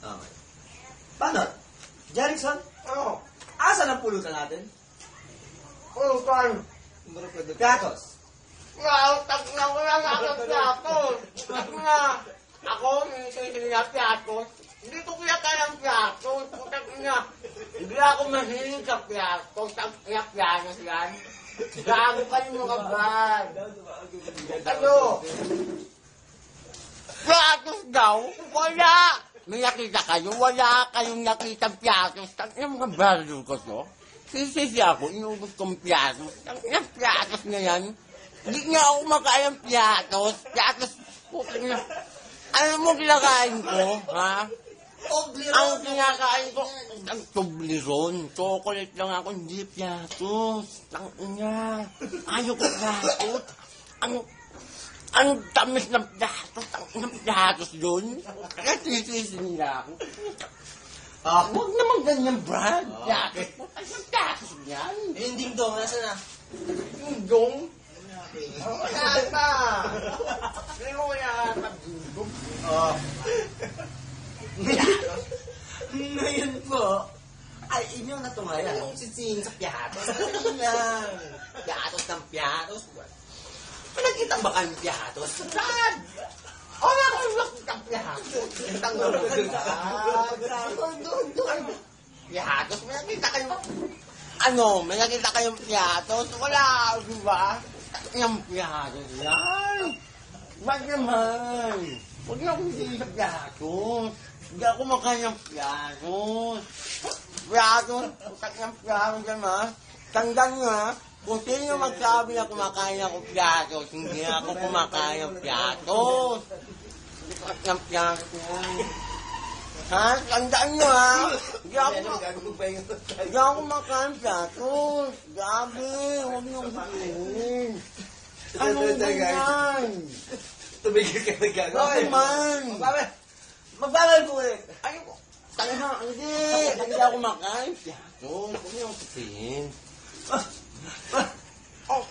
Okay. Paano? Jerickson? Oo. Asan ang pulutan natin? Pulutan. Piatos. Wow, tag-ina ko lang ako piatos. Tag-ina. Ako, sinisili na piatos. Hindi ko kaya ng piatos. Tag-ina. Hindi ako mahilig sa piatos. Tag-ina piatos yan. Gago ka yung mga bad. Ano? Piatos daw? Wala! May nakita kayo? Wala kayong nakitang piatos. Tag-ina mga baril ko to. Sisisi ako, inubos kong piatos. Tag-ina piatos na yan. Hindi nga ako makayang piatos. Piatos, putin na. Ano mo kinakain ko, ha? Toblerone. Ang kinakain ko, ang Toblerone. Chocolate lang ako, hindi piatos. Tangina. Ayaw ko piatos. Ang tamis ng piatos. Ang piatos doon. Kaya sisisi nila ako. Huwag naman ganyan, Brad. Piatos. Ang piatos yan. Yung ding-dong, nasa na? Yung dong. Wala na. Hindi mo kaya nag-dong. Oo. Ngayon po, ay inyong natungayan yung sising sa piatos. Ano lang? Piatos ng piatos. Nakita ba kayong piatos? Brad! Wala kang nakitang piatos. Kitang naman. Doon. Piatos, may nakita kayo. Ano, may nakita kayong piatos? Wala, di ba? Yung piatos yan. Ba't naman? Huwag na akong hindi sa piatos. Hindi ako makain ng piatos. Piatos, utak ng piatos yan, ha? Tandaan nyo, ha? Kung sino magsabi na kumakain ako piatos, hindi ako kumakain ng piatos. Utak ng piatos yan. Ha? Tandaan nyo, ha? Hindi ako kumakain piatos. Gabi, huwag nyo sabihin. Ano ba yan? Tumigil ka na gagawin. Bakit man? Magbagal ko ulit. Ayoko. Tanga, hindi ako makain. Piatos, huwag niyo sabihin. Ako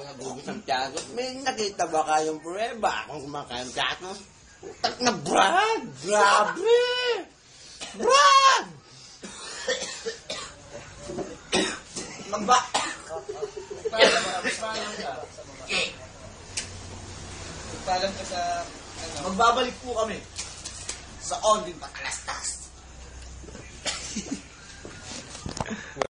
nagugis ng piatos. May nakita ba kayong prueba? Akong kumakain ng piatos? Utak na, Brad! Grabe! Brad! Magpalam ka sa... Magbabalik po kami sa Only Patalastas.